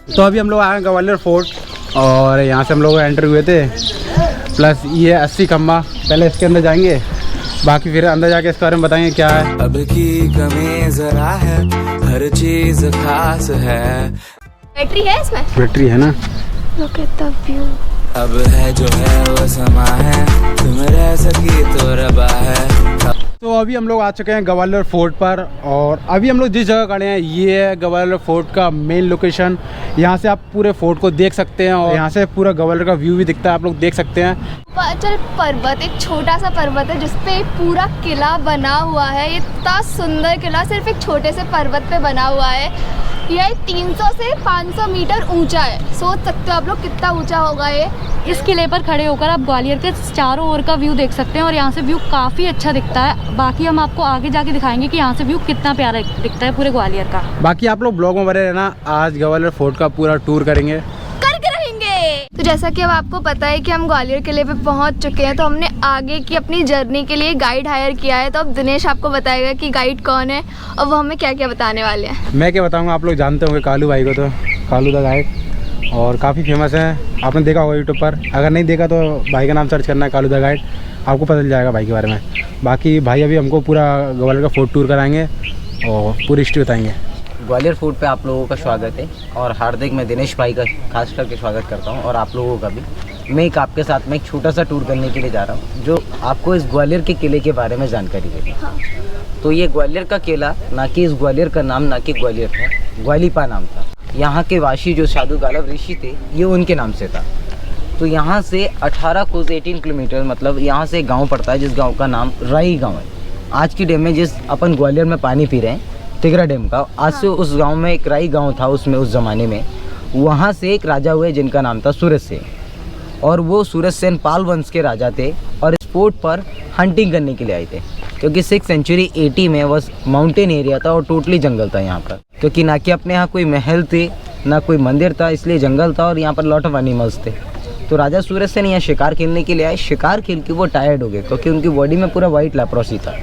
तो अभी हम लोग आए हैं ग्वालियर फोर्ट और यहाँ से हम लोग एंटर हुए थे। प्लस ये 80 खम्बा, पहले इसके अंदर जाएंगे, बाकी फिर अंदर जाके इसके बारे में बताएंगे क्या है। अब की कमी जरा है, हर चीज खास है। बैटरी है इसमें? बैटरी है ना। Look at the view. अब है जो है वो समा है, तुम रह सकी तो रबा है। तो अभी हम लोग आ चुके हैं ग्वालियर फोर्ट पर और अभी हम लोग जिस जगह खड़े हैं ये है ग्वालियर फोर्ट का मेन लोकेशन। यहाँ से आप पूरे फोर्ट को देख सकते हैं और यहाँ से पूरा ग्वालियर का व्यू भी दिखता है, आप लोग देख सकते हैं। पाचल पर्वत, एक छोटा सा पर्वत है जिसपे पूरा किला बना हुआ है। ये इतना सुंदर किला सिर्फ एक छोटे से पर्वत पे बना हुआ है। यह 300 से 500 मीटर ऊंचा है। सोच सकते हो आप लोग कितना ऊंचा होगा ये। इस किले पर खड़े होकर आप ग्वालियर के चारों ओर का व्यू देख सकते हैं और यहाँ से व्यू काफ़ी अच्छा दिखता है। बाकी हम आपको आगे जाके दिखाएंगे कि यहाँ से व्यू कितना प्यारा दिखता है पूरे ग्वालियर का। बाकी आप लोग ब्लॉग में बने रहना, आज ग्वालियर फोर्ट का पूरा टूर करेंगे। तो जैसा कि अब आपको पता है कि हम ग्वालियर किले पे पहुंच चुके हैं, तो हमने आगे की अपनी जर्नी के लिए गाइड हायर किया है। तो अब दिनेश आपको बताएगा कि गाइड कौन है और वो हमें क्या क्या बताने वाले हैं। मैं क्या बताऊंगा, आप लोग जानते होंगे कालू भाई को, तो कालू द गाइड और काफ़ी फेमस है, आपने देखा होगा यूट्यूब पर। अगर नहीं देखा तो भाई का नाम सर्च करना है कालू द गाइड, आपको पता चल जाएगा भाई के बारे में। बाकी भाई अभी हमको पूरा ग्वालियर का फोर्ट टूर कराएंगे और पूरी हिस्ट्री बताएंगे। ग्वालियर फोर्ट पे आप लोगों का स्वागत है और हार्दिक मैं दिनेश भाई का खास करके स्वागत करता हूं और आप लोगों का भी। मैं आपके साथ में एक छोटा सा टूर करने के लिए जा रहा हूं जो आपको इस ग्वालियर के किले के बारे में जानकारी देगा। तो ये ग्वालियर का किला, ना कि इस ग्वालियर का नाम ना कि ग्वालियर था, ग्वालिपा नाम था। यहाँ के वासी जो साधु गालव ऋषि थे ये उनके नाम से था। तो यहाँ से 18 कोस 18 किलोमीटर, मतलब यहाँ से एक गाँव पड़ता है जिस गाँव का नाम राई गाँव है। आज की डेट में जिस अपन ग्वालियर में पानी पी रहे हैं तिगरा डैम का, आज से उस गांव में एक राई गांव था, उसमें उस ज़माने में वहाँ से एक राजा हुए जिनका नाम था सूरज सेन। और वो सूरज सेन पाल वंश के राजा थे और इस फोर्ट पर हंटिंग करने के लिए आए थे, क्योंकि 6th सेंचुरी AD में वह माउंटेन एरिया था और टोटली जंगल था यहाँ पर। क्योंकि ना कि अपने यहाँ कोई महल थे ना कोई मंदिर था, इसलिए जंगल था और यहाँ पर लॉट ऑफ एनिमल्स थे। तो राजा सूरज सेन यहाँ शिकार खेलने के लिए आए। शिकार खेल के वो टायर्ड हो गए क्योंकि उनकी बॉडी में पूरा वाइट लेप्रोसी था।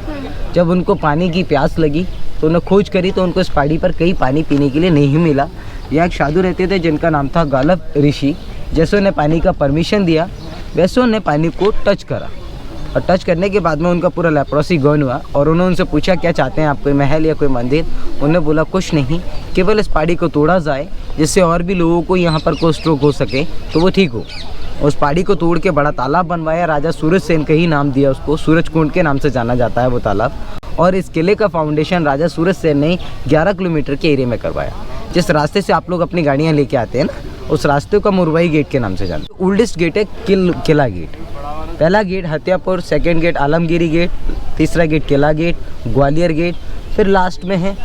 जब उनको पानी की प्यास लगी तो उन्हें खोज करी तो उनको इस पहाड़ी पर कहीं पानी पीने के लिए नहीं मिला। यहाँ एक साधु रहते थे जिनका नाम था गालव ऋषि। जैसे उन्हें पानी का परमिशन दिया वैसे उन्हें पानी को टच करा और टच करने के बाद में उनका पूरा लेप्रोसी गॉन हुआ। और उन्होंने उनसे पूछा क्या चाहते हैं आप, कोई महल या कोई मंदिर? उन्होंने बोला कुछ नहीं, केवल इस पहाड़ी को तोड़ा जाए जिससे और भी लोगों को यहाँ पर कोई स्ट्रोक हो सके तो वो ठीक हो। उस पहाड़ी को तोड़ के बड़ा तालाब बनवाया। राजा सूरज सेन का ही नाम दिया उसको, सूरज कुंड के नाम से जाना जाता है वो तालाब। और इस किले का फाउंडेशन राजा सूरज सेन ने 11 किलोमीटर के एरिया में करवाया। जिस रास्ते से आप लोग अपनी गाड़ियाँ लेके आते हैं ना, उस रास्ते को मुरवाई गेट के नाम से जानते हैं। ओल्डेस्ट गेट है किला गेट। पहला gate Hathiapur, second gate Alamgiri gate, तीसरा गेट किला गेट, ग्वालियर गेट, फिर लास्ट में है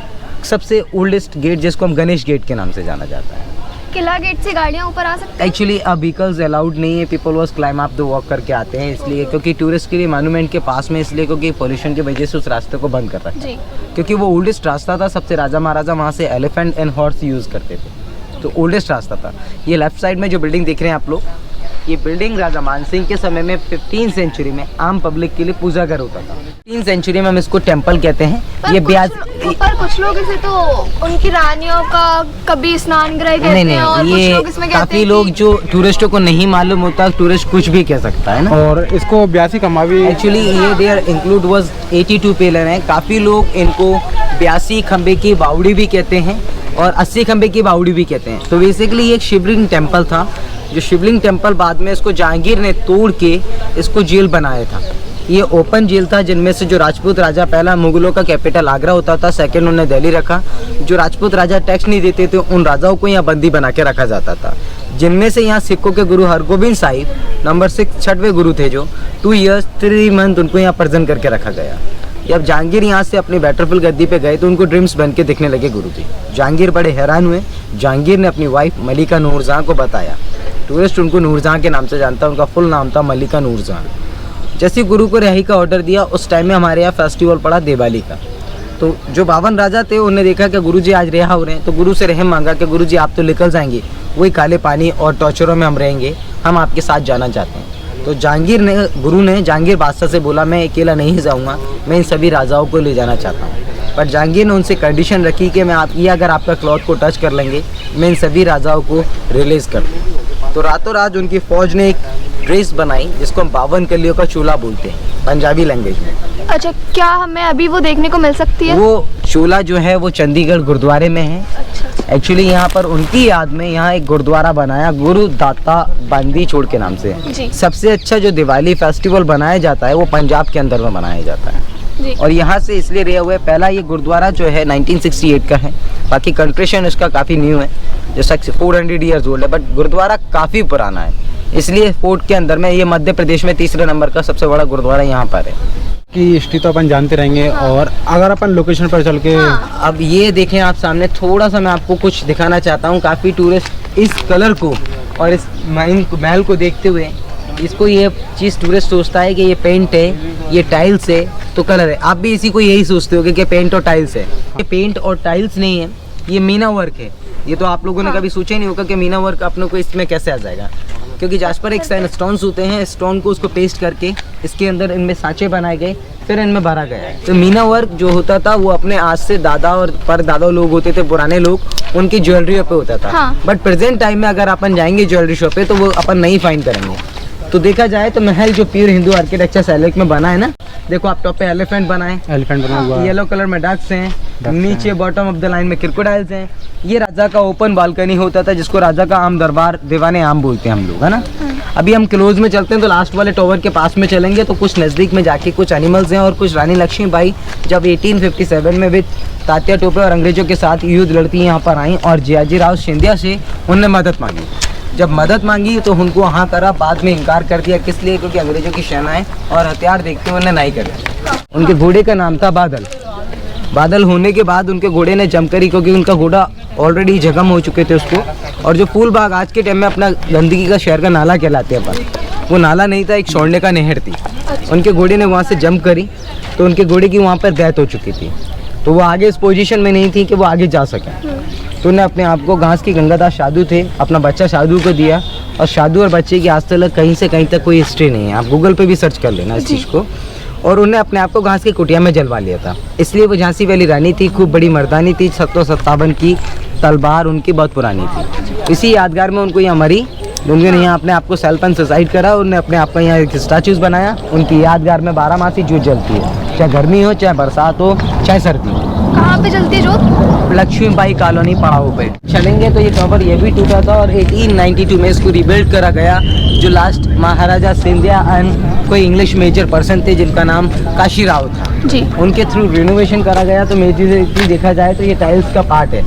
सबसे ओल्डेस्ट गेट जिसको हम गणेश गेट के नाम से जाना जाता है। किला गेट से गाड़ियाँ ऊपर आ सकती हैं? एक्चुअली अब व्हीकल्स अलाउड नहीं है, people was climb up the walk करके आते हैं, इसलिए क्योंकि टूरिस्ट के लिए मॉन्यूमेंट के पास में, इसलिए क्योंकि पोल्यूशन की वजह से उस रास्ते को बंद कर रखा है। क्योंकि वो ओल्डेस्ट रास्ता था, सबसे राजा महाराजा वहाँ से एलिफेंट एंड हॉर्स यूज़ करते थे, तो ओल्डेस्ट रास्ता था। ये लेफ्ट साइड में जो बिल्डिंग देख रहे हैं आप लोग, ये बिल्डिंग राजा मानसिंह के समय में 15th सेंचुरी में आम पब्लिक के लिए पूजा घर होता था। 15th सेंचुरी में हम इसको टेम्पल कहते हैं। ये ब्याज पर कुछ लोग इसे तो उनकी रानियों का कभी स्नान गृह कहते हैं और कुछ लोग इसमें कहते काफी लोग जो टूरिस्टों को नहीं मालूम होता, टूरिस्ट कुछ भी कह सकता है ना। और इसको 82 खम्बा भी एक्चुअली ये देयर इंक्लूड वाज 82 पिलर हैं। काफ़ी लोग इनको 82 खंबे की बावड़ी भी कहते हैं और 80 खंबे की बावड़ी भी कहते हैं। तो बेसिकली ये एक शिवलिंग टेम्पल था, जो शिवलिंग टेम्पल बाद में इसको जहांगीर ने तोड़ के इसको जेल बनाया था। ये ओपन जेल था जिनमें से जो राजपूत राजा, पहला मुगलों का कैपिटल आगरा होता था, सेकंड उन्हें दिल्ली रखा। जो राजपूत राजा टैक्स नहीं देते थे उन राजाओं को यहाँ बंदी बना के रखा जाता था, जिनमें से यहाँ सिखों के गुरु हरगोबिंद साहिब नंबर 6 छठवें गुरु थे, जो 2 years 3 months उनको यहाँ प्रेजेंट करके रखा गया। जब जहांगीर यहाँ से अपनी बैटरफील्ड गद्दी पे गए तो उनको ड्रीम्स बन के दिखने लगे गुरुजी। जहांगीर बड़े हैरान हुए। जहांगीर ने अपनी वाइफ मलिका नूरजहां को बताया। टूरिस्ट उनको नूरजहां के नाम से जानता है, उनका फुल नाम था मलिका नूरजहां। जैसे गुरु को रिहाई का ऑर्डर दिया, उस टाइम में हमारे यहाँ फेस्टिवल पड़ा दिवाली का। तो जो 52 राजा थे उन्होंने देखा कि गुरुजी आज रिहा हो रहे हैं, तो गुरु से रहम मांगा कि गुरुजी आप तो निकल जाएंगे, वही काले पानी और टॉर्चरों में हम रहेंगे, हम आपके साथ जाना चाहते हैं। तो गुरु ने जहांगीर बादशाह से बोला मैं अकेला नहीं जाऊंगा, मैं इन सभी राजाओं को ले जाना चाहता हूँ। पर जहांगीर ने उनसे कंडीशन रखी कि ये अगर आपका क्लॉथ को टच कर लेंगे, मैं इन सभी राजाओं को रिलीज़ कर दूँ। तो रातों रात उनकी फ़ौज ने एक ड्रेस बनाई जिसको हम 52 कलियों का चोला बोलते हैं पंजाबी लैंग्वेज में। अच्छा, क्या हमें अभी वो देखने को मिल सकती है? वो चोला जो है वो चंडीगढ़ गुरुद्वारे में है। अच्छा। एक्चुअली यहाँ पर उनकी याद में यहाँ एक गुरुद्वारा बनाया गुरु दाता बंदी छोड़ के नाम से। जी। सबसे अच्छा जो दिवाली फेस्टिवल बनाया जाता है वो पंजाब के अंदर में मनाया जाता है। जी। और यहाँ से इसलिए रहे हुए, पहला ये गुरुद्वारा जो है 1968 का है, बाकी कंस्ट्रक्शन इसका काफ़ी न्यू है, जैसा 400 ईयर्स ओल्ड है, बट गुरुद्वारा काफ़ी पुराना है। इसलिए फोर्ट के अंदर में ये मध्य प्रदेश में 3रे नंबर का सबसे बड़ा गुरुद्वारा यहाँ पर है। कि हिस्ट्री तो अपन जानते रहेंगे। और अगर अपन लोकेशन पर चल के अब ये देखें आप सामने, थोड़ा सा मैं आपको कुछ दिखाना चाहता हूँ। काफ़ी टूरिस्ट इस कलर को और इस महल को देखते हुए इसको ये चीज़ टूरिस्ट सोचता है कि ये पेंट है, ये टाइल्स है, तो कलर है। आप भी इसी को यही सोचते हो कि पेंट और टाइल्स है। ये पेंट और टाइल्स नहीं है, ये मीना वर्क है। ये तो आप लोगों ने कभी सोचा ही नहीं होगा कि मीना वर्क अपनों को इसमें कैसे आ जाएगा, क्योंकि जास्पर एक स्टोन्स होते हैं, स्टोन को उसको पेस्ट करके इसके अंदर इनमें सांचे बनाए गए, फिर इनमें भरा गया है। तो मीना वर्क जो होता था वो अपने आज से दादा और पर दादा लोग होते थे, पुराने लोग, उनकी ज्वेलरी पे होता था। हाँ। बट प्रेजेंट टाइम में अगर अपन जाएंगे ज्वेलरी शॉप पे तो वो अपन नहीं फाइंड करेंगे। तो देखा जाए तो महल जो प्योर हिंदू आर्किटेक्चर शैली में बना है ना, देखो आप टॉप पे एलिफेंट बना है, एलिफेंट बना हुआ है। येलो कलर में डक्स हैं, नीचे बॉटम ऑफ द लाइन में क्रोकोडाइल्स हैं। ये राजा का ओपन बालकनी होता था जिसको राजा का आम दरबार दीवाने आम बोलते हैं हम लोग, है ना। अभी हम क्लोज में चलते हैं तो लास्ट वाले टॉवर के पास में चलेंगे तो कुछ नज़दीक में जाके कुछ एनिमल्स हैं। और कुछ रानी लक्ष्मीबाई जब 1857 में विद तात्या टोपे और अंग्रेजों के साथ युद्ध लड़ती यहाँ पर आई और जियाजी राव सिंधिया से उनने मदद मांगी। जब मदद मांगी तो उनको हाँ करा, बाद में इनकार कर दिया। किस लिए? क्योंकि अंग्रेजों की सेनाएं और हथियार देखते हुए उन्हें नहीं कर। उनके घोड़े का नाम था बादल। बादल होने के बाद उनके घोड़े ने जम करी, क्योंकि उनका घोड़ा ऑलरेडी जख्म हो चुके थे उसको। और जो फूलबाग आज के टाइम में अपना गंदगी का शहर का नाला कहलाते हैं अपन, वो नाला नहीं था, एक छोड़ने का नहर थी। उनके घोड़े ने वहाँ से जंप करी तो उनके घोड़े की वहाँ पर डेथ हो चुकी थी, तो वो आगे इस पोजीशन में नहीं थी कि वो आगे जा सके। तो उन्हें अपने आप को, घास की गंगादास साधु थे, अपना बच्चा साधु को दिया। और साधु और बच्चे की आज तक कहीं से कहीं तक कोई हिस्ट्री नहीं है, आप गूगल पे भी सर्च कर लेना इस चीज़ को। और उन्हें अपने आप को घास की कुटिया में जलवा लिया था, इसलिए वो झांसी वाली रानी थी, खूब बड़ी मर्दानी थी। 1757 की तलवार उनकी बहुत पुरानी थी। इसी यादगार में उनको यहाँ मरी, उन्होंने यहाँ अपने आप को सेल्फ एंड सुसाइड करा। उन्होंने अपने आप का यहाँ एक स्टैचूज बनाया उनकी यादगार में। 12 मासी जो जलती है, चाहे गर्मी हो, चाहे बरसात हो, चाहे सर्दी हो। कहाँ पे जलती है जोत? लक्ष्मीबाई कॉलोनी पड़ाव पे चलेंगे तो ये टॉवर ये भी टूटा था और 1892 में इसको रिबिल्ड करा गया। जो लास्ट महाराजा सिंधिया एंड कोई इंग्लिश मेजर पर्सन थे जिनका नाम काशी राव था, जी, उनके थ्रू रिनोवेशन करा गया। तो मेजरली देखा जाए तो ये टाइल्स का पार्ट है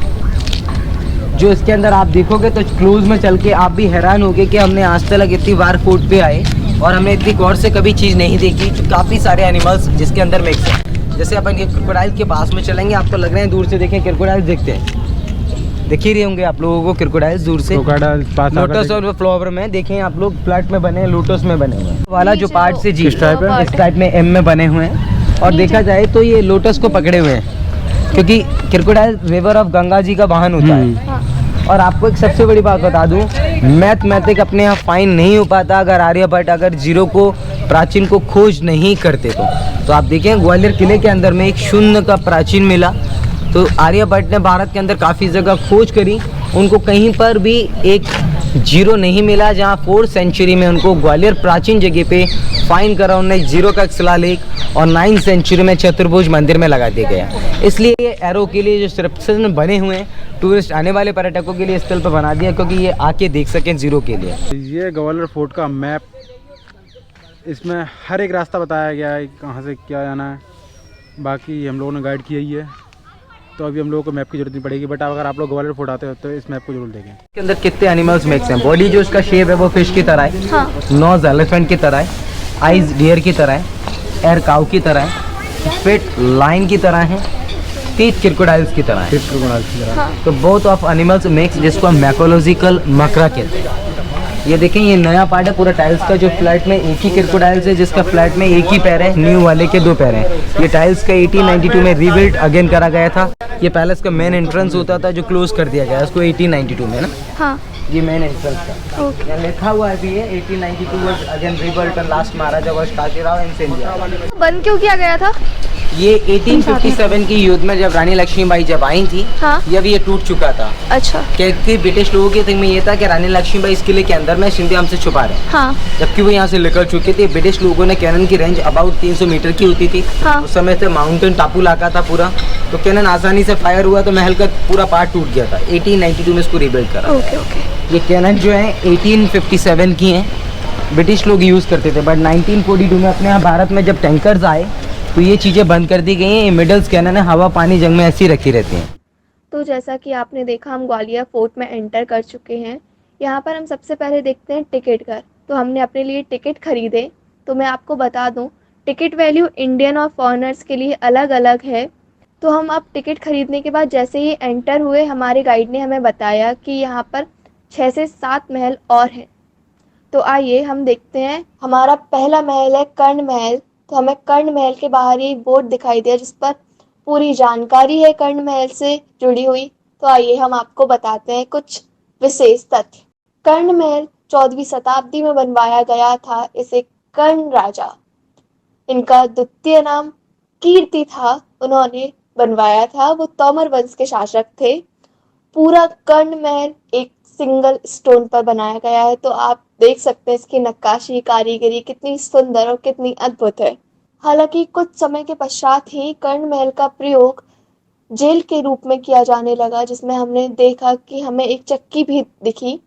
जो इसके अंदर आप देखोगे तो क्लोज में चल के आप भी हैरान होगे कि हमने आज तक इतनी बार फोर्ट पे आए और हमने इतनी गौर से कभी चीज़ नहीं देखी। तो काफ़ी सारे एनिमल्स जिसके अंदर मिक्स है। जैसे अपन ये क्रोकोडाइल के पास में चलेंगे, आपको लग रहे हैं दूर से देखें क्रोकोडाइल देखते हैं, देख ही रहे होंगे आप लोगों को क्रोकोडाइल्स दूर से। लोटस और फ्लावर में देखें आप लोग, फ्लैट में बने हैं, लोटस में बने हुए हैं वाला जो पार्ट से जी इस टाइप में एम में बने हुए हैं। और देखा जाए तो ये लोटस को पकड़े हुए हैं क्योंकि crocodile river of Ganga ji का वाहन होता है। और आपको एक सबसे बड़ी बात बता दूं, मैथमेटिक अपने यहाँ फाइन नहीं हो पाता अगर आर्यभट्ट अगर जीरो को प्राचीन को खोज नहीं करते तो आप देखें ग्वालियर किले के अंदर में एक शून्य का प्राचीन मिला। तो आर्यभट्ट ने भारत के अंदर काफ़ी जगह खोज करी, उनको कहीं पर भी एक जीरो नहीं मिला। जहाँ 4th सेंचुरी में उनको ग्वालियर प्राचीन जगह पे फाइंड करा उन्होंने जीरो का शिलालेख और 9th सेंचुरी में चतुर्भुज मंदिर में लगा दिया गया। इसलिए ये एरो के लिए जो स्ट्रक्चर्स बने हुए हैं टूरिस्ट आने वाले पर्यटकों के लिए स्थल पर बना दिया क्योंकि ये आके देख सकें जीरो के लिए। ये ग्वालियर फोर्ट का मैप, इसमें हर एक रास्ता बताया गया है कहाँ से क्या जाना है। बाकी हम लोगों ने गाइड किया ही है, तो अभी हम लोगों को मैप की जरूरत नहीं पड़ेगी। बट अगर आप लोग ग्वालियर फोर्ट आते हो तो इस मैप को जरूर देखें। इसके अंदर कितने एनिमल्स मिक्स हैं। बॉडी जो उसका शेप है वो फिश की तरह है, हाँ, नोज एलिफेंट की तरह है, आइज डियर की तरह है, एयर काउ की तरह है, फिट लाइन की तरह हैं, टीथ क्रोकोडाइल्स की तरह हैं। हाँ। तो बोथ ऑफ एनिमल्स मिक्स, जिसको हम मैकोलॉजिकल मकरा कहते हैं। ये देखें, ये नया पार्ट है पूरा टाइल्स का। जो फ्लैट में एक ही क्रोकोडाइल्स है, जिसका फ्लैट में एक ही पैर है, न्यू वाले के 2 पैर हैं। ये टाइल्स का 1892 में रीबिल्ड अगेन करा गया था। ये पैलेस का मेन एंट्रेंस होता था जो क्लोज कर दिया गया उसको 1892 में ना। हाँ। ये मेन एंट्रेंस था। ओके। यहाँ लिखा हुआ है भी है 1892 was again rebuilt and last Maharaja was Kashirao and Scindia. बंद क्यों किया गया था? ये 1857 की युद्ध में जब रानी लक्ष्मीबाई जब आई थी, हाँ। जब ये टूट चुका था। अच्छा। क्योंकि ब्रिटिश लोगों के थिंक में ये था कि रानी लक्ष्मीबाई इस किले के अंदर में, सिंधिया हमसे छुपा रहे, हाँ। जबकि वो यहाँ से निकल चुके थे। ब्रिटिश लोगों ने कैनन की रेंज अबाउट 300 मीटर की होती थी। हाँ। उस समय से माउंटेन टापू इलाका था पूरा, तो कैनन आसानी से फायर हुआ तो महल का पूरा पार्ट टूट गया था। 1892 में इसको रिबिल्ड करा। Okay okay. ये कैनन जो है 1857 की हैं, ब्रिटिश लोग यूज़ करते थे। बट 1942 में अपने यहाँ भारत में जब टैंकर्स आए तो ये चीज़ें बंद कर दी गई हैं। ये मिडल्स कैनन है, हवा पानी जंग में ऐसी रखी रहती हैं। तो जैसा कि आपने देखा, हम ग्वालियर फोर्ट में एंटर कर चुके हैं। यहाँ पर हम सबसे पहले देखते हैं टिकट घर। तो हमने अपने लिए टिकट खरीदे। तो मैं आपको बता दूँ, टिकट वैल्यू इंडियन और फॉरेनर्स के लिए अलग अलग है। तो हम अब टिकट खरीदने के बाद जैसे ही एंटर हुए, हमारे गाइड ने हमें बताया कि यहाँ पर 6 से 7 महल और हैं। तो आइए हम देखते हैं। हमारा पहला महल है कर्ण महल। तो हमें कर्ण महल के बाहर ही बोर्ड दिखाई दिया जिस पर पूरी जानकारी है कर्ण महल से जुड़ी हुई। तो आइए हम आपको बताते हैं कुछ विशेष तथ्य। कर्ण महल 14वीं शताब्दी में बनवाया गया था। इसे कर्ण राजा, इनका द्वितीय नाम कीर्ति था, उन्होंने बनवाया था। वो तोमर वंश के शासक थे। पूरा कर्ण महल एक सिंगल स्टोन पर बनाया गया है। तो आप देख सकते हैं इसकी नक्काशी कारीगरी कितनी सुंदर और कितनी अद्भुत है। हालांकि कुछ समय के पश्चात ही कर्ण महल का प्रयोग जेल के रूप में किया जाने लगा, जिसमें हमने देखा कि हमें एक चक्की भी दिखी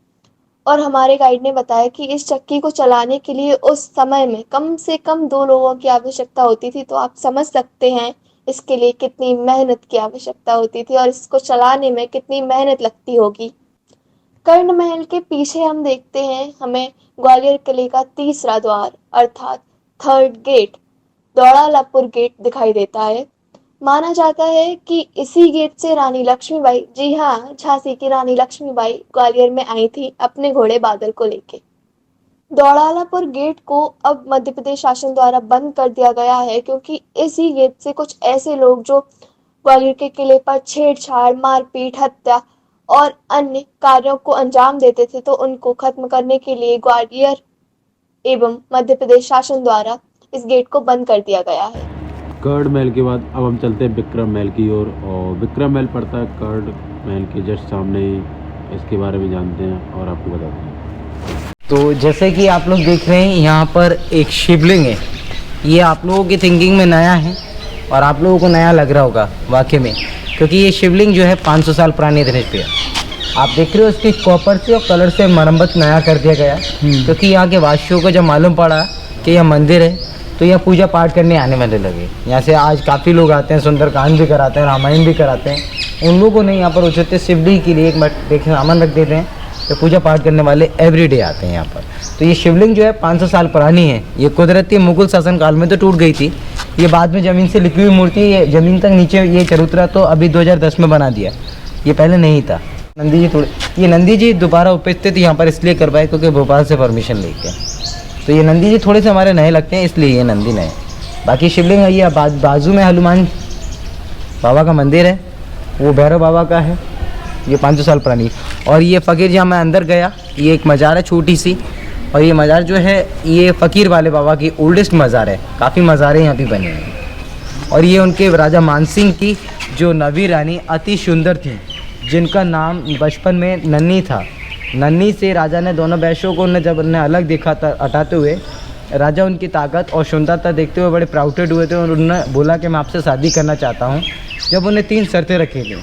और हमारे गाइड ने बताया कि इस चक्की को चलाने के लिए उस समय में कम से कम 2 लोगों की आवश्यकता होती थी। तो आप समझ सकते हैं इसके लिए कितनी मेहनत की आवश्यकता होती थी और इसको चलाने में कितनी मेहनत लगती होगी। कर्ण महल के पीछे हम देखते हैं, हमें ग्वालियर किले का तीसरा द्वार अर्थात 3rd गेट, दौड़ालापुर गेट दिखाई देता है। माना जाता है कि इसी गेट से रानी लक्ष्मीबाई, जी हाँ, झांसी की रानी लक्ष्मीबाई ग्वालियर में आई थी अपने घोड़े बादल को लेके। दौड़ालापुर गेट को अब मध्य प्रदेश शासन द्वारा बंद कर दिया गया है, क्योंकि इसी गेट से कुछ ऐसे लोग जो ग्वालियर के किले पर छेड़छाड़, मारपीट, हत्या और अन्य कार्यों को अंजाम देते थे, तो उनको खत्म करने के लिए ग्वालियर एवं मध्य प्रदेश शासन द्वारा इस गेट को बंद कर दिया गया है। कर्ण महल के बाद अब हम चलते हैं विक्रम महल की ओर, और विक्रम महल पड़ता है कर्ण महल के जस्ट सामने ही। इसके बारे में जानते हैं और आपको बताते हैं। तो जैसे कि आप लोग देख रहे हैं, यहाँ पर एक शिवलिंग है। ये आप लोगों की थिंकिंग में नया है और आप लोगों को नया लग रहा होगा वाकई में, क्योंकि ये शिवलिंग जो है 500 साल पुरानी दिनेश पे आप देख रहे हो। इसकी कॉपर से और कलर से मरम्मत नया कर दिया गया, क्योंकि यहाँ के वासियों को जब मालूम पड़ा कि यह मंदिर है तो यहाँ पूजा पाठ करने आने वाले लगे। यहाँ से आज काफ़ी लोग आते हैं, सुंदरकांड भी कराते हैं, रामायण भी कराते हैं। उन लोगों को नहीं, यहाँ पर उचित शिवलिंग के लिए एक देख सामान रख देते हैं, तो पूजा पाठ करने वाले एवरीडे आते हैं यहाँ पर। तो ये शिवलिंग जो है 500 साल पुरानी है। ये कुदरती मुगल शासन काल में तो टूट गई थी। ये बाद में ज़मीन से लिखी हुई मूर्ति, ये ज़मीन तक नीचे ये चबूतरा तो अभी 2010 में बना दिया, ये पहले नहीं था। नंदी जी थोड़े, ये नंदी जी दोबारा उपस्थित यहाँ पर इसलिए करवाए क्योंकि भोपाल से परमिशन लेके। तो ये नंदी जी थोड़े से हमारे नए लगते हैं, इसलिए ये नंदी नए। बाकी शिवलिंग है, ये बाजू में हनुमान बाबा का मंदिर है, वो भैरव बाबा का है। ये 500 साल पुरानी। और ये फ़कीर जहाँ मैं अंदर गया, ये एक मज़ार है छोटी सी, और ये मज़ार जो है ये फ़कीर वाले बाबा की ओल्डेस्ट मज़ार है। काफ़ी मज़ारें यहाँ भी बने हैं। और ये उनके राजा मानसिंह की जो नवी रानी अति सुंदर थी, जिनका नाम बचपन में नन्ही था। नन्ही से राजा ने दोनों बैशों को जब उन्हें अलग देखा था हटाते हुए, राजा उनकी ताकत और सुंदरता देखते हुए बड़े प्राउडेड हुए थे और उन्होंने बोला कि मैं आपसे शादी करना चाहता हूँ। जब उन्हें 3 शर्तें रखी थी,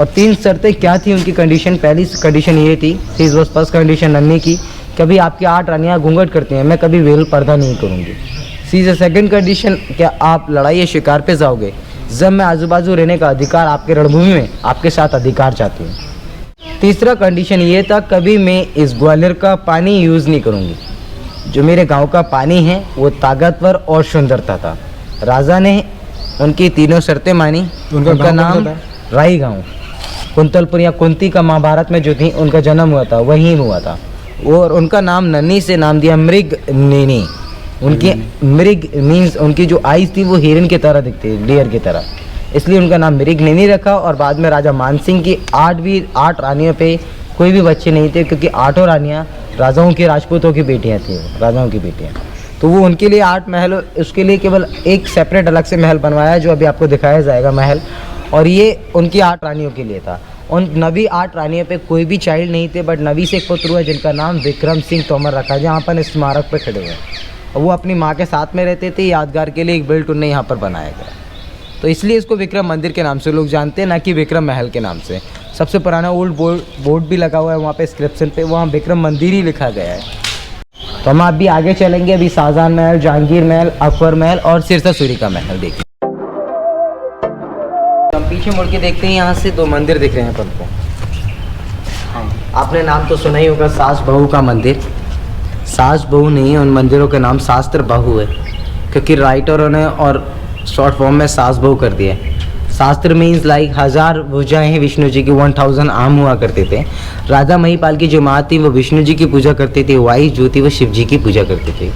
और 3 शर्तें क्या थी उनकी कंडीशन। पहली कंडीशन ये थी, हीज वॉज फर्स्ट कंडीशन नन्ही की, कभी आपकी 8 रानियाँ घूंघट करती हैं, मैं कभी वेल पर्दा नहीं करूँगी। सी द सेकेंड कंडीशन, क्या आप लड़ाई या शिकार पे जाओगे, जब मैं आजू बाजू रहने का अधिकार आपके रणभूमि में आपके साथ अधिकार चाहती हूँ। तीसरा कंडीशन ये था, कभी मैं इस ग्वालियर का पानी यूज़ नहीं करूँगी, जो मेरे गांव का पानी है वो ताकतवर और सुंदरता था। राजा ने उनकी तीनों शर्तें मानी। उनका उनका गाँव नाम कौन सा था? राई गांव, कुंतलपुर या कुंती का महाभारत में जो थी उनका जन्म हुआ था, वहीं हुआ था। और उनका नाम नन्ही से नाम दिया मृग नेनी। उनकी मृग मीन्स उनकी जो आईज थी वो हिरन की तरह दिखती है, डियर की तरह, इसलिए उनका नाम मृग नेनी रखा। और बाद में राजा मानसिंह की 8 रानियों पे कोई भी बच्चे नहीं थे, क्योंकि 8 रानियाँ राजाओं की, राजपूतों की बेटियाँ थी, राजाओं की बेटियाँ। तो वो उनके लिए 8 महल, उसके लिए केवल एक सेपरेट अलग से महल बनवाया जो अभी आपको दिखाया जाएगा महल। और ये उनकी 8 रानियों के लिए था। उन नवी 8 रानियों पे कोई भी चाइल्ड नहीं थे, बट नवी से एक पुत्र हुआ जिनका नाम विक्रम सिंह तोमर रखा, जहाँ पर स्मारक पे खड़े हुए। और वो अपनी माँ के साथ में रहते थे, यादगार के लिए एक बेल्ट उन्हें यहाँ पर बनाया गया। तो इसलिए इसको विक्रम मंदिर के नाम से लोग जानते हैं, ना कि विक्रम महल के नाम से। सबसे पुराना ओल्ड बोर्ड भी लगा हुआ है वहाँ पे इंस्क्रिप्शन पे, वहाँ विक्रम मंदिर ही लिखा गया है। तो हम अभी आगे चलेंगे। अभी शाहजहां महल, जहांगीर महल, अकबर महल और सिरसा सूरी का महल देखिए। हम पीछे मुड़ के देखते हैं, यहाँ से 2 मंदिर दिख रहे हैं अपन को। आपने नाम तो सुना ही होगा, सास बहू का मंदिर। सास बहू नहीं है, उन मंदिरों का नाम शास्त्र बहू है, क्योंकि राइटरों ने और शॉर्ट फॉर्म में सास बहू कर दिया। शास्त्र मीन्स लाइक 1000 भुजाएं विष्णु जी की, 1000 आम हुआ करते थे। राजा महिपाल की जो माँ थी वो विष्णु जी की पूजा करती थी, वाइफ जो थी वो शिव जी की पूजा करती थी।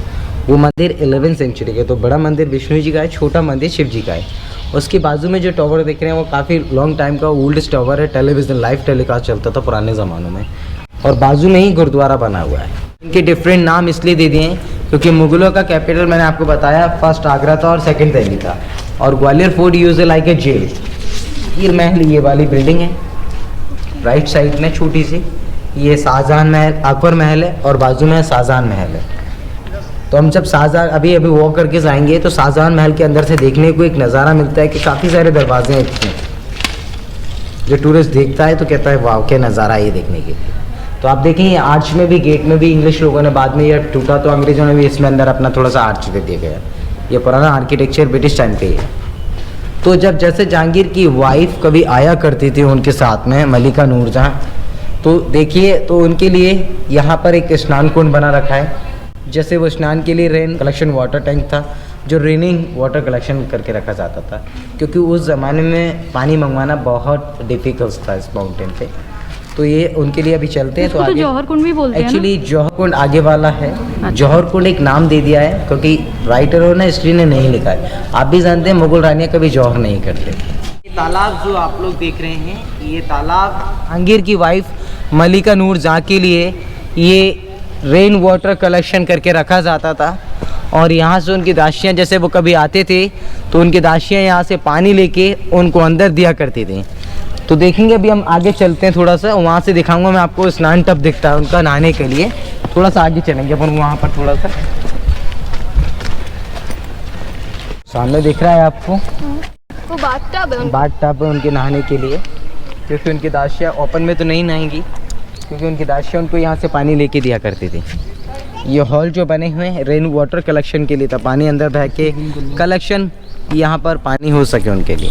वो मंदिर 11वीं सेंचुरी के, तो बड़ा मंदिर विष्णु जी का है, छोटा मंदिर शिव जी का है। उसके बाजू में जो टावर दिख रहे हैं वो काफ़ी लॉन्ग टाइम का ओल्डेस्ट टावर है, टेलीविज़न लाइव टेलीकास्ट चलता था पुराने ज़मानों में। और बाजू में ही गुरुद्वारा बना हुआ है। इनके डिफरेंट नाम इसलिए दे दिए हैं क्योंकि मुगलों का कैपिटल मैंने आपको बताया फर्स्ट आगरा था और सेकंड दिल्ली था, और Gwalior fort use like a jail. ये महल, ये वाली बिल्डिंग है राइट साइड में छोटी सी, ये शाहजहां महल, अकबर महल है, और बाजू में शाहजहां महल है। तो हम जब शाहजहां अभी वॉक करके जाएंगे तो शाहजहां महल के अंदर से देखने को एक नज़ारा मिलता है कि काफ़ी सारे दरवाजे हैं इसमें। जो टूरिस्ट देखता है तो कहता है वाह क्या नज़ारा है ये देखने के। तो आप देखें ये आर्च में भी, गेट में भी इंग्लिश लोगों ने, बाद में ये टूटा तो अंग्रेजों ने भी इसमें अंदर अपना थोड़ा सा आर्च दे दिया गया। ये पुराना आर्किटेक्चर ब्रिटिश टाइम पे ही है। तो जब जैसे जहांगीर की वाइफ कभी आया करती थी उनके साथ में, मलिका नूरजहां, तो देखिए तो उनके लिए यहाँ पर एक स्नान कुंड बना रखा है। जैसे वो स्नान के लिए रेन कलेक्शन वाटर टैंक था, जो रेनिंग वाटर कलेक्शन करके रखा जाता था, क्योंकि उस ज़माने में पानी मंगवाना बहुत डिफ़िकल्ट था इस माउंटेन पे। तो ये उनके लिए अभी चलते हैं। तो इसको तो आगे जौहर कुंड भी बोलते हैं ना? एक्चुअली जौहर कुंड आगे वाला है। जौहर कुंड एक नाम दे दिया है क्योंकि राइटरों ने, हिस्ट्री ने नहीं लिखा है। आप भी जानते हैं मुगल रानियाँ कभी जौहर नहीं करते। ये तालाब जो आप लोग देख रहे हैं, ये तालाब जहांगीर की वाइफ मलिका नूरजहां के लिए ये रेन वाटर कलेक्शन करके रखा जाता था। और यहाँ से उनकी दासियाँ, जैसे वो कभी आते थे तो उनकी दासियाँ यहाँ से पानी लेके उनको अंदर दिया करती थी। तो देखेंगे अभी हम आगे चलते हैं थोड़ा सा, वहाँ से दिखाऊंगा मैं आपको स्नान टब दिखता है उनका नहाने के लिए। थोड़ा सा आगे चलेंगे अपन, वहाँ पर थोड़ा सा सामने दिख रहा है आपको, वो बाथटब है। बाथ टब है उनके नहाने के लिए, क्योंकि उनकी दासियाँ ओपन में तो नहीं नहाएंगी, क्योंकि उनकी दासियाँ उनको यहाँ से पानी लेके दिया करती थी। ये हॉल जो बने हुए हैं रेन वाटर कलेक्शन के लिए था, पानी अंदर बह के कलेक्शन यहाँ पर पानी हो सके उनके लिए।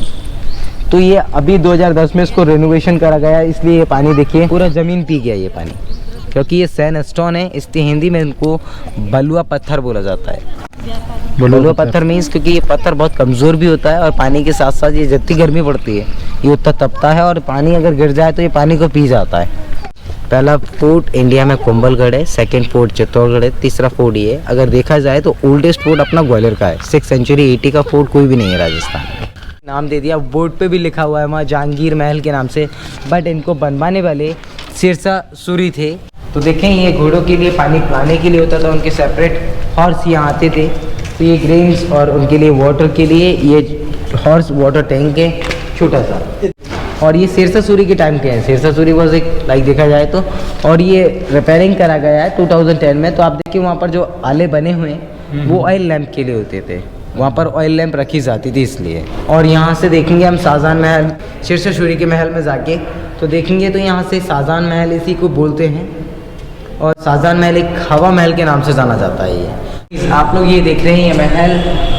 तो ये अभी 2010 में इसको रेनोवेशन करा गया, इसलिए ये पानी देखिए पूरा ज़मीन पी गया ये पानी, क्योंकि ये सैंड स्टोन है, इसलिए हिंदी में इनको बलुआ पत्थर बोला जाता है। बलुआ पत्थर मीन्स क्योंकि ये पत्थर बहुत कमज़ोर भी होता है, और पानी के साथ साथ ये जितनी गर्मी पड़ती है ये उतना तपता है, और पानी अगर गिर जाए तो ये पानी को पी जाता है। पहला फोर्ट इंडिया में कुंभलगढ़ है, सेकंड फोर्ट चित्तौड़गढ़ है, तीसरा फोर्ट ये है। अगर देखा जाए तो ओल्डेस्ट फोर्ट अपना ग्वालियर का है, 6th सेंचुरी 80 का फोर्ट कोई भी नहीं है राजस्थान में। नाम दे दिया, बोर्ड पे भी लिखा हुआ है वहाँ जहांगीर महल के नाम से, बट इनको बनवाने वाले सिरसा सूरी थे। तो देखें ये घोड़ों के लिए पानी पिलाने के लिए होता था, उनके सेपरेट हॉर्स यहाँ आते थे। तो ये ग्रेन्स और उनके लिए वाटर के लिए ये हॉर्स वाटर टैंक है छोटा सा, और ये सिरसा सूरी के टाइम के हैं। सिरसा सूरी वॉज एक लाइक देखा जाए तो, और ये रिपेयरिंग करा गया है 2010 में। तो आप देखिए वहाँ पर जो आले बने हुए हैं वो ऑयल लैम्प के लिए होते थे, वहाँ पर ऑयल लैंप रखी जाती थी इसलिए। और यहाँ से देखेंगे हम शाहजहां महल, सिरसा सूरी के महल में जाके तो देखेंगे तो यहाँ से शाहजहां महल इसी को बोलते हैं, और शाहजहां महल एक हवा महल के नाम से जाना जाता है। ये आप लोग ये देख रहे हैं, ये महल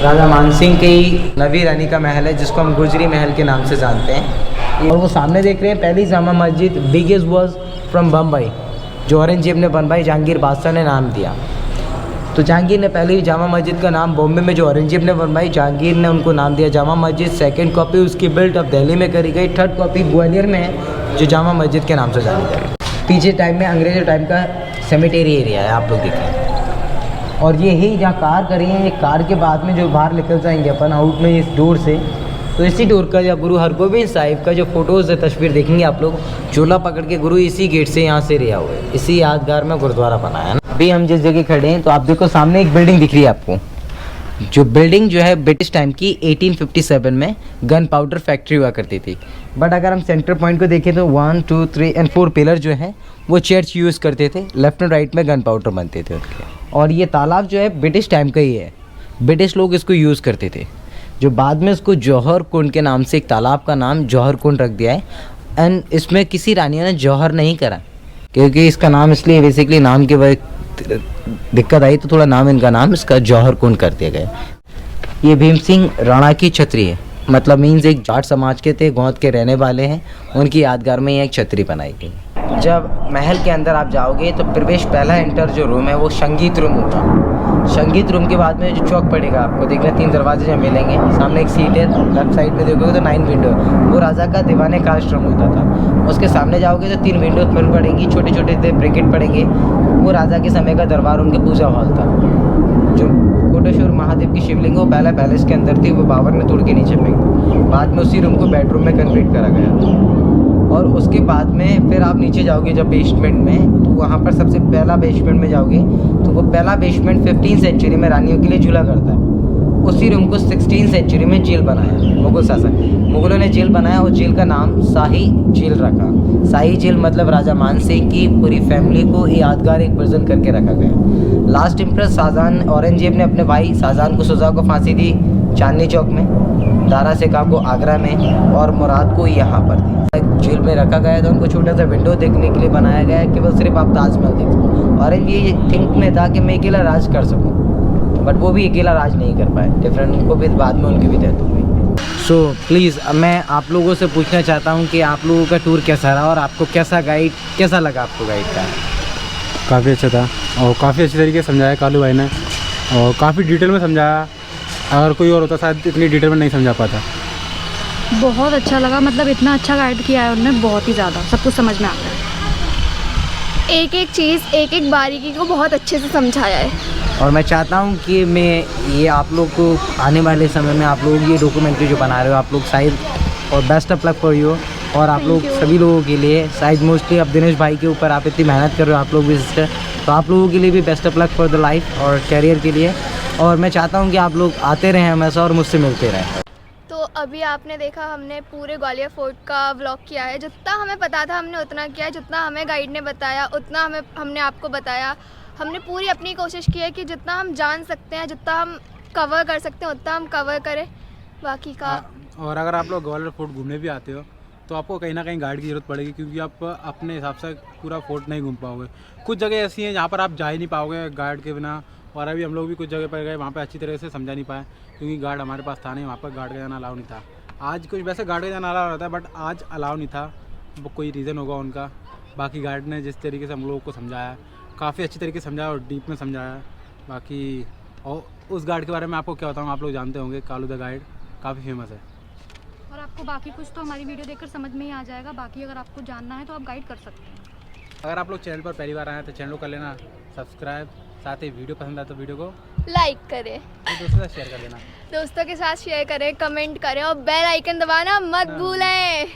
राजा मानसिंह के ही नवी रानी का महल है, जिसको हम गुजरी महल के नाम से जानते हैं। और वो सामने देख रहे हैं पहली Jama Masjid biggest was from Bombay, जो औरंगजेब ने बनवाई, जहांगीर बादशाह ने नाम दिया। तो जहांगीर ने पहले ही जामा मस्जिद का नाम बॉम्बे में जो औरंगजेब ने बनवाई, जहांगीर ने उनको नाम दिया जामा मस्जिद। सेकंड कॉपी उसकी बिल्ट अब दिल्ली में करी गई। थर्ड कॉपी ग्वालियर में है जो जामा मस्जिद के नाम से जानी जाती है। पीछे टाइम में अंग्रेज़ों टाइम का सेमेटेरी एरिया है, आप लोग देखें। और ये ही जहाँ कार करी है, ये कार के बाद में जो बाहर निकल जाएंगे अपन आउट में इस डोर से, तो इसी डोर का या गुरु हरगोबिंद साहिब का जो फ़ोटोज़ है, तस्वीर देखेंगे आप लोग, झोला पकड़ के गुरु इसी गेट से यहाँ से रिहा हुए, इसी यादगार में गुरुद्वारा बनाया है ना। अभी हम जिस जगह खड़े हैं तो आप देखो सामने एक बिल्डिंग दिख रही है आपको, जो बिल्डिंग जो है ब्रिटिश टाइम की 1857 में गन पाउडर फैक्ट्री हुआ करती थी। बट अगर हम सेंटर पॉइंट को देखें तो 1, 2, 3 एंड 4 पिलर जो है वो चर्च यूज़ करते थे, लेफ्ट एंड राइट में गन पाउडर बनते थे उनके। और ये तालाब जो है ब्रिटिश टाइम का ही है, ब्रिटिश लोग इसको यूज़ करते थे, जो बाद में इसको जौहर कुंड के नाम से एक तालाब का नाम जौहर कुंड रख दिया है। एंड इसमें किसी रानियों ने जौहर नहीं करा, क्योंकि इसका नाम इसलिए बेसिकली नाम के वजह दिक्कत आई तो थोड़ा नाम इनका नाम इसका जौहर कुंड कर दिया गया। ये भीम सिंह राणा की छतरी है, मतलब मीन्स एक जाट समाज के थे, गोंद के रहने वाले हैं, उनकी यादगार में एक छतरी बनाई गई। जब महल के अंदर आप जाओगे तो प्रवेश पहला एंटर जो रूम है वो संगीत रूम होगा। संगीत रूम के बाद में जो चौक पड़ेगा आपको देखना, 3 दरवाजे जब मिलेंगे, सामने एक सीट है, लेफ्ट साइड में देखोगे तो 9 विंडो, वो राजा का दीवाने कास्ट रूम होता था। उसके सामने जाओगे तो 3 विंडो फिर पड़ेंगी, छोटे छोटे थे ब्रैकेट पड़ेंगे, वो राजा के समय का दरबार, उनके पूजा हॉल था। जो कोटेश्वर महादेव की शिवलिंग वो पहले पैलेस के अंदर थी, वो बाबर ने तोड़ के नीचे फेंक दी, बाद में उसी रूम को बेडरूम में कन्वर्ट करा गया था। और उसके बाद में फिर आप नीचे जाओगे जब बेसमेंट में, तो वहाँ पर सबसे पहला बेसमेंट में जाओगे तो वो पहला बेसमेंट 15वीं सेंचुरी में रानियों के लिए झूला करता है। उसी रूम को 16वीं सेंचुरी में जेल बनाया मुगल शासक, मुगलों ने जेल बनाया और जेल का नाम शाही जेल रखा। शाही जेल मतलब राजा मान सिंह की पूरी फैमिली को यादगार एक प्रिजन करके रखा गया। लास्ट इम्प्रेस शाहजहान, औरंगजेब ने अपने भाई शाहजहान को सजा को फांसी दी चांदनी चौक में, दारा सिकोह को आगरा में और मुराद को यहाँ पर दी। जेल में रखा गया था, उनको छोटा सा विंडो देखने के लिए बनाया गया है, केवल सिर्फ आप ताजमहल देख सको। और ये थिंक में था कि मैं अकेला राज कर सकूं, बट वो भी अकेला राज नहीं कर पाए, डिफरेंट उनको भी बाद में उनकी भी डेथ हो गई। सो प्लीज़ मैं आप लोगों से पूछना चाहता हूँ कि आप लोगों का टूर कैसा रहा और आपको कैसा लगा आपको गाइड का? काफ़ी अच्छा था और काफ़ी अच्छी तरीके से समझाया कालू भाई ने, और काफ़ी डिटेल में समझाया। अगर कोई और होता शायद इतनी डिटेल में नहीं समझा पाता। बहुत अच्छा लगा, मतलब इतना अच्छा गाइड किया है उन्होंने, बहुत ही ज़्यादा सब कुछ समझ में आ गया। एक एक चीज़, एक एक बारीकी को बहुत अच्छे से समझाया है। और मैं चाहता हूँ कि मैं ये आप लोग को आने वाले समय में आप लोग ये डॉक्यूमेंट्री जो बना रहे हो आप लोग शायद, और best of luck for you. और आप लोग सभी लोगों के लिए शायद मोस्टली अब दिनेश भाई के ऊपर आप इतनी मेहनत कर रहे हो आप लोग भी सिस्टर, तो आप लोगों के लिए भी best of luck for the life और कैरियर के लिए। और मैं चाहता हूँ कि आप लोग आते रहें हमेशा और मुझसे मिलते रहें। तो अभी आपने देखा हमने पूरे ग्वालियर फोर्ट का व्लॉग किया है। जितना हमें पता था हमने उतना किया, जितना हमें गाइड ने बताया उतना हमने आपको बताया। हमने पूरी अपनी कोशिश की है कि जितना हम जान सकते हैं, जितना हम कवर कर सकते हैं उतना हम कवर करें। बाकी का और अगर आप लोग ग्वालियर फोर्ट घूमने भी आते हो तो आपको कहीं ना कहीं गाइड की ज़रूरत पड़ेगी, क्योंकि आप अपने हिसाब से पूरा फोर्ट नहीं घूम पाओगे। कुछ जगह ऐसी हैं जहाँ पर आप जा ही नहीं पाओगे गाइड के बिना। और अभी हम लोग भी कुछ जगह पर गए, वहाँ पे अच्छी तरह से समझा नहीं पाए, क्योंकि गार्ड हमारे पास था नहीं, वहाँ पर गार्ड का जाना अलाउ नहीं था। आज कुछ वैसे गार्ड का जाना अलाउ रहता है, बट आज अलाउ नहीं था, वो कोई रीज़न होगा उनका। बाकी गार्ड ने जिस तरीके से हम लोगों को समझाया, काफ़ी अच्छी तरीके से समझाया और डीप में समझाया। बाकी और उस गार्ड के बारे में आपको क्या बताऊँ, आप लोग जानते होंगे, कालू द गाइड काफ़ी फेमस है। और आपको बाकी कुछ तो हमारी वीडियो देखकर समझ में ही आ जाएगा, बाकी अगर आपको जानना है तो आप गाइड कर सकते हैं। अगर आप लोग चैनल पर पहली बार आए हैं तो चैनल को कर लेना सब्सक्राइब, साथ ही वीडियो पसंद आए तो वीडियो को लाइक करें, तो दोस्तों के साथ शेयर कर देना, दोस्तों के साथ शेयर करें, कमेंट करें और बेल आइकन दबाना मत भूलें।